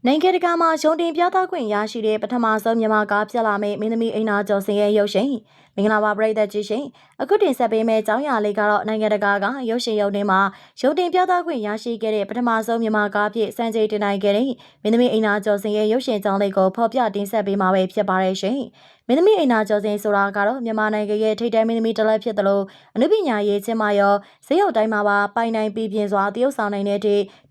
နိုင်ငံတကာမှာရုံတင်ပြသခွင့်ရရှိတဲ့ပထမဆုံးမြန်မာကားဖြစ်လာမယ့်မင်းသမီးအိမ်နာကျော်စင်ရဲ့ရုပ်ရှင်မင်္ဂလာပါပရိသတ်ကြီးရှင်အခုတင်ဆက်ပေးမယ့်အကြောင်းအရာလေးကတော့နိုင်ငံတကာကရုပ်ရှင်ရုံတင်မှာရုံတင်ပြသခွင့်ရရှိခဲ့တဲ့ပထမဆုံးမြန်မာကားဖြစ်စံချိန်တင်နိုင်ခဲ့တဲ့မင်းသမီးအိမ်နာကျော်စင်ရဲ့ရုပ်ရှင်ကြောင်းလေးကိုဖော်ပြတင်ဆက်ပေးမှာပဲဖြစ်ပါတယ်ရှင်မင်းသမီးအိမ်နာကျော်စင်ဆိုတာကတော့မြန်မာနိုင်ငံရဲ့ထိပ်တန်းမင်းသမီးတစ်လက်ဖြစ်တယ်လို့အနုပညာရေးချင်းမရောဇေယျုတ်တိုင်းမှာပါပိုင်နိုင်ပြီးပြင်းစွာတရုတ်ဆောင်နိုင်တဲ့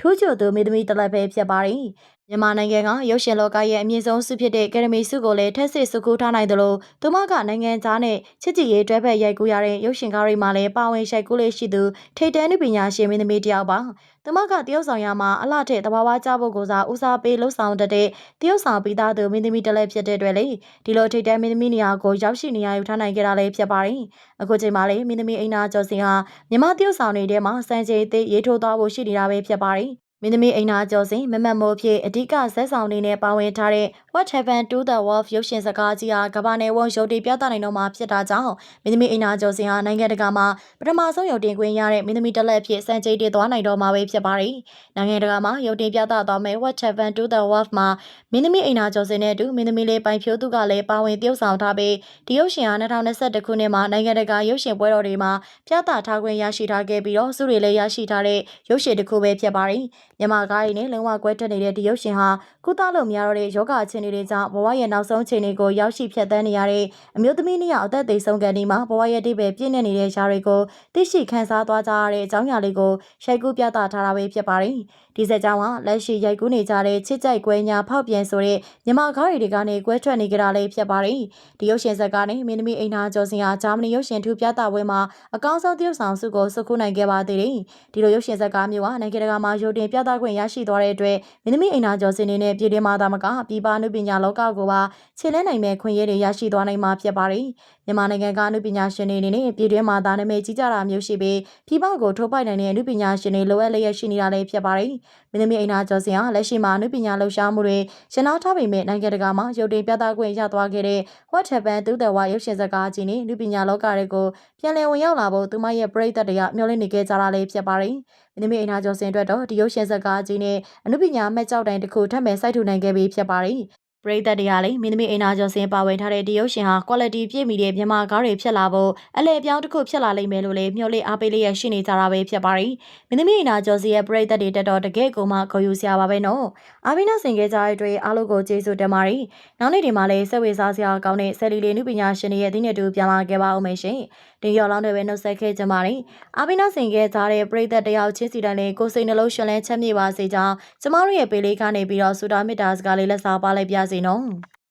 ထူးချွန်သူမင်းသမီးတစ်လက်ပဲဖြစ်ပါတယ်မြန်မာနိုင်ငံကရုပ်ရှင်လောကရဲ့အမြင့်ဆုံးဆုဖြစ်တဲ့ကယ်ဒမီဆုကိုလည်းထက်စစ်ဆုကူးထားနိုင်တယ်လို့သူမကနိုင်ငံသားနဲ့ချစ်ကြည်ရေးတွဲဖက်ရိုက်ကူးရတဲ့ရုပ်ရှင်ကားတွေမှာလည်းပါဝင်ရိုက်ကူးလေးရှိသူထိပ်တန်းပညာရှင်မင်းသမီးတယောက်ပါသူမကတရုတ်ဆောင်ရမှာအလှထက်တဘာဝကြဖို့ကိုစားဦးစားပေးလှုပ်ဆောင်တတ်တဲ့တရုတ်ဆောင်ပြီးသားသူမင်းသမီးတစ်လက်ဖြစ်တဲ့အတွက်လေဒီလိုထိပ်တန်းမင်းသမီးနေရာကိုရောက်ရှိနေရယူထားနိုင်ကြတာလည်းဖြစ်ပါတယ်အခုချိန်မှာလည်းမင်းသမီးအိမ်နာကျော်စင်ဟာမြန်မာတရုတ်ဆောင်တွေထဲမှာစံချိန်သိရေးထိုးသွားဖို့ရှိနေတာပဲဖြစ်ပါတယ်မင်းသမီးအိမ်နာကျော်စင်မမတ်မိုးဖြစ်အဓိကဇက်ဆောင်နေနဲ့ပါဝင်ထားတဲ့ What Happened to the Wolf ရုပ်ရှင်စကားကြီးဟာကမ္ဘာနယ်ဝန်းရုပ်တင်ပြသနိုင်တော့မှာဖြစ်တာကြောင့်မင်းသမီးအိမ်နာကျော်စင်ဟာနိုင်ငံတကာမှာပထမဆုံးရုပ်တင်ခွင့်ရတဲ့မင်းသမီးတစ်လက်ဖြစ်စံချိန်တင်သွားနိုင်တော့မှာပဲဖြစ်ပါတယ်။နိုင်ငံတကာမှာရုပ်တင်ပြသသွားမယ့် What Happened to the Wolf မှာမင်းသမီးအိမ်နာကျော်စင်နဲ့အတူမင်းသမီးလေးပိုင်ဖြိုးသူကလည်းပါဝင်တရုပ်ဆောင်ထားပြီးဒီရုပ်ရှင်ဟာ2021ခုနှစ်မှာနိုင်ငံတကာရုပ်ရှင်ပွဲတော်တွေမှာပြသထားခွင့်ရရှိထားခဲ့ပြီးတော့ဆုတွေလည်းရရှိထားတဲ့ရုပ်ရှင်တစ်ခုပဲဖြစ်ပါတယ်။မြန်မာကားရည်နဲ့လုံးဝကွဲထွက်နေတဲ့ဒီရုပ်ရှင်ဟာကုသလို့မရတော့တဲ့ယောဂအခြေအနေတွေကြောင့်ဘဝရဲ့နောက်ဆုံးအခြေအနေကိုရောက်ရှိဖြတ်သန်းနေရတဲ့အမျိုးသမီးနှစ်ယောက်အသက်သေဆုံးကန်ဒီမှာဘဝရဲ့အတိတ်ပဲပြည့်နေနေတဲ့ຢာတွေကိုသိရှိခန်းစားသွားကြရတဲ့အကြောင်းအရာလေးကိုရိုက်ကူးပြသထားတာပဲဖြစ်ပါတယ်။ဒီစက်ကြောင်းကလက်ရှိရိုက်ကူးနေကြတဲ့ချစ်ကြိုက်ကွဲညာဖောက်ပြန်ဆိုတဲ့မြန်မာကားရည်တွေကနေကွဲထွက်နေကြတာလေးဖြစ်ပါတယ်။ဒီရုပ်ရှင်ဇာတ်ကားနဲ့မင်းသမီးအိမ်နာကျော်စင်ဟာဂျာမနီရုပ်ရှင်ထူပြသပွဲမှာအကောင်းဆုံးသရုပ်ဆောင်ဆုကိုစုခုနိုင်ခဲ့ပါသေးတယ်။ဒီလိုရုပ်ရှင်ဇာတ်ကားမျိုးဟာနိုင်ငံတကာမှာရုပ်တင်ပြသခွင့်ရရှိသွားတဲ့အတွက်မင်းသမီးအိမ်နာကျော်စင်နေနဲ့ပြည်တွင်းမှာသာမကပြည်ပအနုပညာလောကကိုပါခြေလှမ်းနိုင်မဲ့ခွင့်ရတွေရရှိသွားနိုင်မှာဖြစ်ပါတယ်။မြန်မာနိုင်ငံကအနုပညာရှင်တွေအနေနဲ့ပြည်တွင်းမှာသာနာမည်ကြီးကြတာမျိုးရှိပြီးပြည်ပကိုထိုးပိုက်နိုင်တဲ့အနုပညာရှင်တွေလိုအပ်လျက်ရှိနေတာလည်းဖြစ်ပါတယ်။မင်းသမီးအိမ်နာကျော်စင်ဟာလက်ရှိမှာအနုပညာလှူရှားမှုတွေရနာထားပေမဲ့နိုင်ငံတကာမှာရုပ်တင်ပြသခွင့်ရသွားခဲ့တဲ့ What Happened to the Wolf ရုပ်ရှင်ဇာတ်ကားကြီးနဲ့အနုပညာလောကတွေကိုပြန်လည်ဝင်ရောက်လာဖို့သူမရဲ့ပရိသတ်တွေကမျှော်လင့်နေကြတာလည်းဖြစ်ပါတယ်။မင်းသမီးအိမ်နာကျော်စင်အတွက်တော့ဒီရုပ်ရှင်ဇာတ်ကားကြီးနဲ့အနုပညာအမှတ်ကြောက်တိုင်တစ်ခုထပ်မံစိုက်ထူနိုင်ခဲ့ပြီဖြစ်ပါတယ်။ပရိသတ်တွေကလည်းမင်းသမီးအိမ်နာကျော်စင်ပါဝင်ထားတဲ့ဒီရုပ်ရှင်ဟာ quality ပြည့်မီတဲ့မြန်မာကားတွေဖြစ်လာဖို့အလဲအပြောင်းတစ်ခုဖြစ်လာလိမ့်မယ်လို့လည်းမျှော်လင့်အားပေးလျက်ရှိနေကြတာပဲဖြစ်ပါတယ်။မင်းသမီးအိမ်နာကျော်စင်ရဲ့ပရိသတ်တွေတက်တော့တကယ်ကိုမှဂုဏ်ယူစရာပါပဲနော်။အားပေးနာဆင်ခဲ့ကြတဲ့အတွက်အားလုံးကိုကျေးဇူးတင်ပါတယ်။နောက်နေ့ဒီမှာလည်းဆက်ဝေစားစရာကောင်းတဲ့ဆယ်လီလေးနုပညာရှင်တွေရဲ့အသင်းနဲ့တူပြန်လာခဲ့ပါဦးမယ်ရှင်။တင်ရော်လောင်းတွေပဲနှုတ်ဆက်ခဲ့ကြပါတယ်။အားပေးနာဆင်ခဲ့ကြတဲ့ပရိသတ်တယောက်ချင်းစီတိုင်းလည်းကိုယ်စိတ်နှလုံးရှင်လန်းချမ်းမြေ့ပါစေကြောင်းကျမတို့ရဲ့ပေးလေးကနေပြီးတော့ဆုတောင်းမေတ္တာစကားလေးလက်စားပါလိုက်ပါစေနော်။